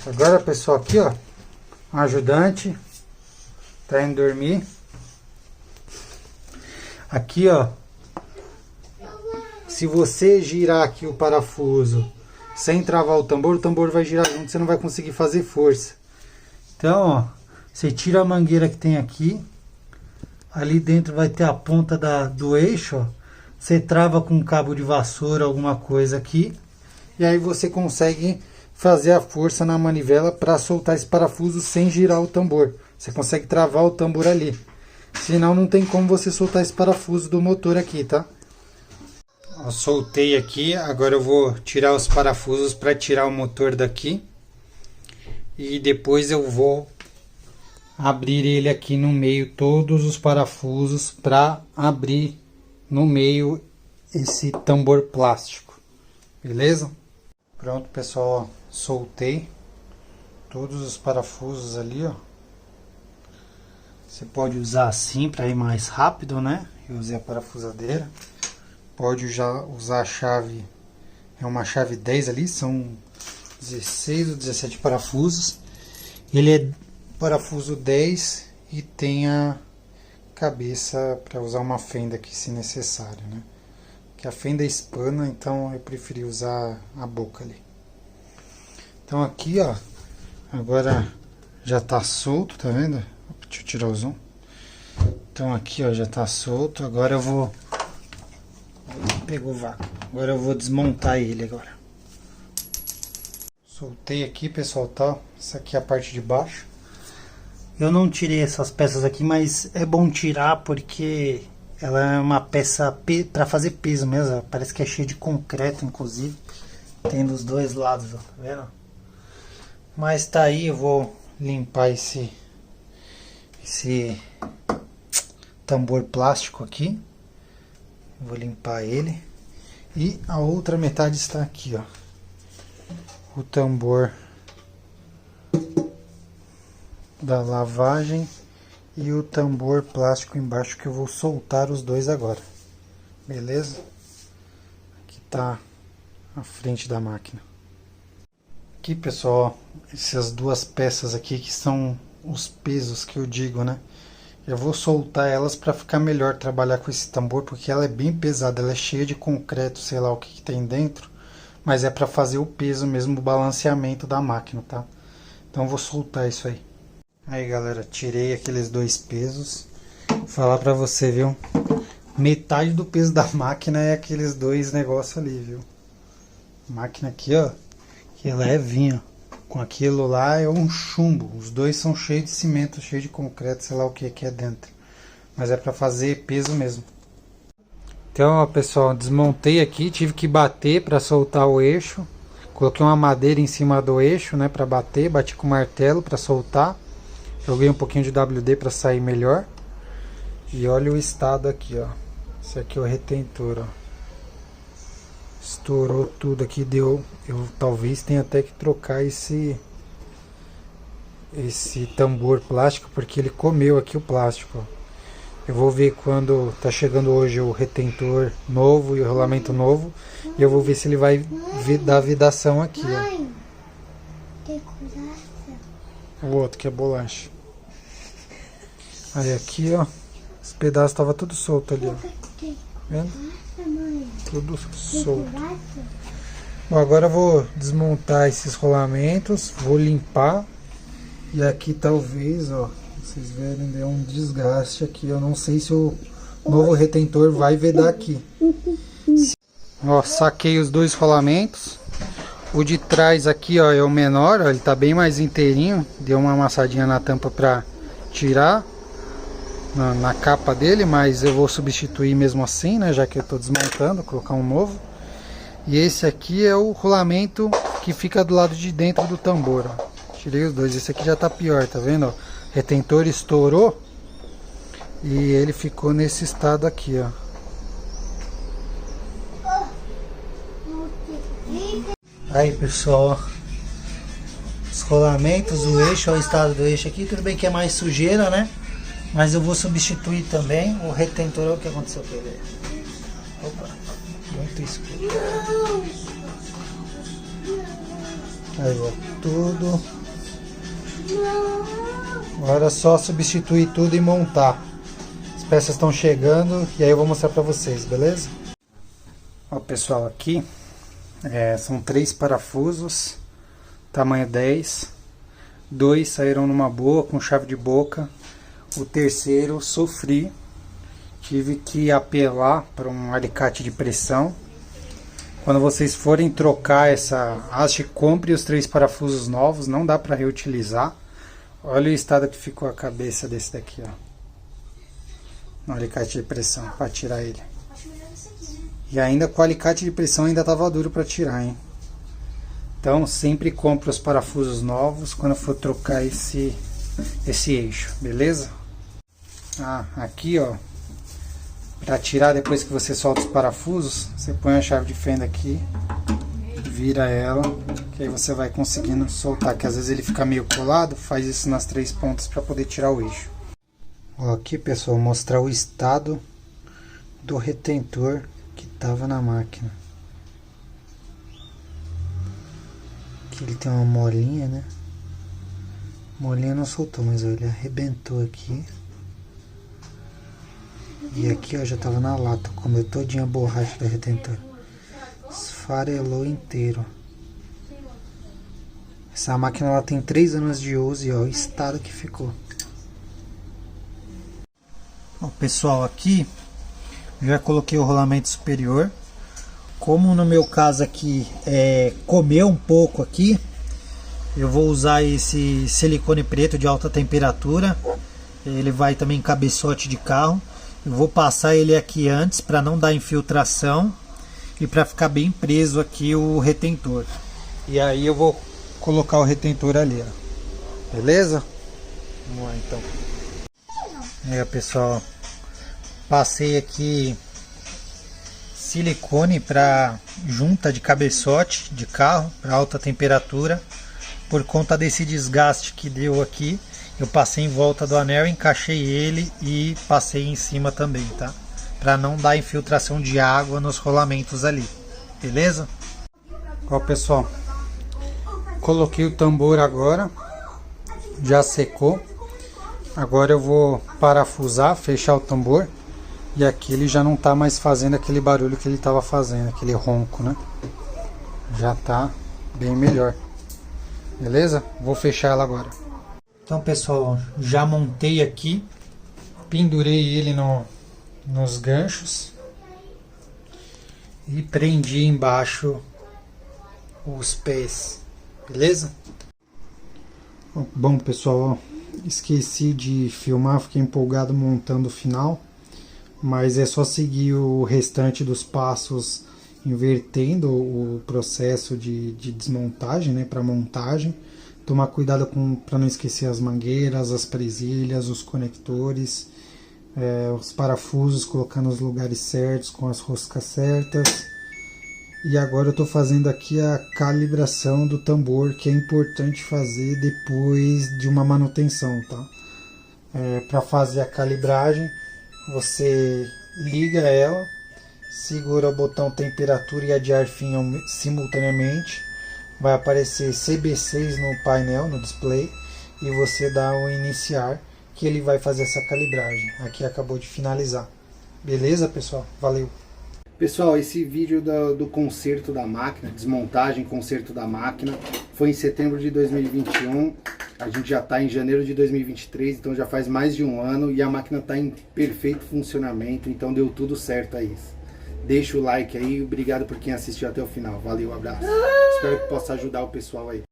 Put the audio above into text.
Agora, pessoal, aqui, ó, o ajudante tá indo dormir. Aqui, ó, se você girar aqui o parafuso sem travar o tambor vai girar junto, você não vai conseguir fazer força. Então, ó, você tira a mangueira que tem aqui, ali dentro vai ter a ponta do eixo, ó. Você trava com um cabo de vassoura, alguma coisa aqui, e aí você consegue fazer a força na manivela para soltar esse parafuso sem girar o tambor. Você consegue travar o tambor ali. Senão não tem como você soltar esse parafuso do motor aqui, tá? Eu soltei aqui, agora eu vou tirar os parafusos para tirar o motor daqui. E depois eu vou abrir ele aqui no meio, todos os parafusos, para abrir no meio esse tambor plástico. Beleza? Pronto, pessoal, ó, soltei todos os parafusos ali, ó. Você pode usar assim para ir mais rápido, né? Eu usei a parafusadeira. Pode já usar a chave, é uma chave 10 ali, são 16 ou 17 parafusos. Ele é parafuso 10 e tem a cabeça para usar uma fenda aqui se necessário, né? Que a fenda é hispana, então eu preferi usar a boca ali. Então aqui, ó, agora já tá solto, tá vendo? Deixa eu tirar o zoom. Então aqui, ó, já tá solto. Agora eu vou... Pegou o vácuo. Agora eu vou desmontar ele agora. Soltei aqui, pessoal, tá? Essa aqui é a parte de baixo. Eu não tirei essas peças aqui, mas é bom tirar porque ela é uma peça para fazer peso mesmo. Parece que é cheia de concreto, inclusive. Tem dos dois lados, ó, tá vendo? Mas tá aí, eu vou limpar esse tambor plástico aqui. Vou limpar ele. E a outra metade está aqui, ó. O tambor da lavagem e o tambor plástico embaixo, que eu vou soltar os dois agora. Beleza? Aqui tá a frente da máquina. Aqui, pessoal, ó, essas duas peças aqui que são os pesos que eu digo, né? Eu vou soltar elas para ficar melhor trabalhar com esse tambor, porque ela é bem pesada, ela é cheia de concreto, sei lá o que tem dentro, mas é para fazer o peso mesmo, o balanceamento da máquina, tá? Então eu vou soltar isso aí. Aí, galera, tirei aqueles dois pesos. Vou falar para você, viu? Metade do peso da máquina é aqueles dois negócios ali, viu? A máquina aqui, ó, que é levinha. Com aquilo lá é um chumbo. Os dois são cheios de cimento, cheios de concreto, sei lá o que é dentro. Mas é para fazer peso mesmo. Então, ó, pessoal, desmontei aqui, tive que bater para soltar o eixo. Coloquei uma madeira em cima do eixo, né, para bater, bati com o martelo para soltar. Joguei um pouquinho de WD para sair melhor. E olha o estado aqui, ó. Esse aqui é o retentor, ó. Estourou tudo aqui, deu. Eu talvez tenha até que trocar esse tambor plástico, porque ele comeu aqui o plástico. Eu vou ver quando tá chegando hoje o retentor novo e o rolamento novo, e eu vou ver se ele vai dar vedação aqui, ó. O outro que é bolacha. Aí aqui, ó, os pedaços estavam tudo solto ali, ó. Vendo? Tudo solto. Bom, agora eu vou desmontar esses rolamentos, vou limpar. E aqui talvez, ó, vocês verem, deu um desgaste aqui. Eu não sei se o novo retentor vai vedar aqui. Ó, saquei os dois rolamentos. O de trás aqui, ó, é o menor, ó, ele tá bem mais inteirinho. Deu uma amassadinha na tampa pra tirar na capa dele, mas eu vou substituir mesmo assim, né, já que eu tô desmontando, colocar um novo. E esse aqui é o rolamento que fica do lado de dentro do tambor, ó. Tirei os dois, esse aqui já tá pior, tá vendo, ó? O retentor estourou e ele ficou nesse estado aqui, ó. Aí, pessoal, ó, os rolamentos, o eixo, ó, o estado do eixo aqui, tudo bem que é mais sujeira, né? Mas eu vou substituir também o retentor. O que aconteceu com ele? Opa, muito escuro. Aí, ó. tudo. Agora é só substituir tudo e montar. As peças estão chegando e aí eu vou mostrar pra vocês, beleza? Ó, pessoal, aqui são 3 parafusos, tamanho 10. 2 saíram numa boa, com chave de boca. O terceiro sofri, tive que apelar para um alicate de pressão. Quando vocês forem trocar essa haste, compre os 3 parafusos novos, não dá para reutilizar. Olha o estado que ficou a cabeça desse daqui, ó, no alicate de pressão, para tirar ele. E ainda com o alicate de pressão ainda estava duro para tirar, hein? Então sempre compre os parafusos novos quando for trocar esse eixo, beleza? Aqui, ó, para tirar depois que você solta os parafusos, você põe a chave de fenda aqui, vira ela, que aí você vai conseguindo soltar, que às vezes ele fica meio colado, faz isso nas 3 pontas para poder tirar o eixo. Ó, aqui, pessoal, vou mostrar o estado do retentor que estava na máquina. Aqui ele tem uma molinha, né? Molinha não soltou, mas olha, ele arrebentou aqui. E aqui, ó, já tava na lata, comeu todinha a borracha do retentor. Esfarelou inteiro. Essa máquina ela tem 3 anos de uso e ó, o estado que ficou. Bom, pessoal, aqui já coloquei o rolamento superior. Como no meu caso aqui comeu um pouco aqui, eu vou usar esse silicone preto de alta temperatura. Ele vai também em cabeçote de carro. Eu vou passar ele aqui antes para não dar infiltração e para ficar bem preso aqui o retentor. E aí eu vou colocar o retentor ali, ó. Beleza? Vamos lá então. Pessoal, passei aqui silicone para junta de cabeçote de carro para alta temperatura. Por conta desse desgaste que deu aqui, eu passei em volta do anel, encaixei ele e passei em cima também, tá? Para não dar infiltração de água nos rolamentos ali, beleza? Ó, pessoal, coloquei o tambor agora, já secou. Agora eu vou parafusar, fechar o tambor. E aqui ele já não tá mais fazendo aquele barulho que ele tava fazendo, aquele ronco, né? Já tá bem melhor. Beleza? Vou fechar ela agora. Então, pessoal, já montei aqui, pendurei ele nos ganchos e prendi embaixo os pés, beleza? Bom, pessoal, esqueci de filmar, fiquei empolgado montando o final, mas é só seguir o restante dos passos invertendo o processo de desmontagem, né, para montagem. Tomar cuidado para não esquecer as mangueiras, as presilhas, os conectores, os parafusos, colocar nos lugares certos, com as roscas certas. E agora eu estou fazendo aqui a calibração do tambor, que é importante fazer depois de uma manutenção, tá? Para fazer a calibragem, você liga ela, segura o botão temperatura e a de ar fim simultaneamente. Vai aparecer CB6 no painel, no display, e você dá o iniciar, que ele vai fazer essa calibragem. Aqui acabou de finalizar. Beleza, pessoal? Valeu! Pessoal, esse vídeo do conserto da máquina, desmontagem, conserto da máquina, foi em setembro de 2021. A gente já está em janeiro de 2023, então já faz mais de um ano e a máquina está em perfeito funcionamento, então deu tudo certo aí. Deixa o like aí, obrigado por quem assistiu até o final. Valeu, abraço. Espero que possa ajudar o pessoal aí.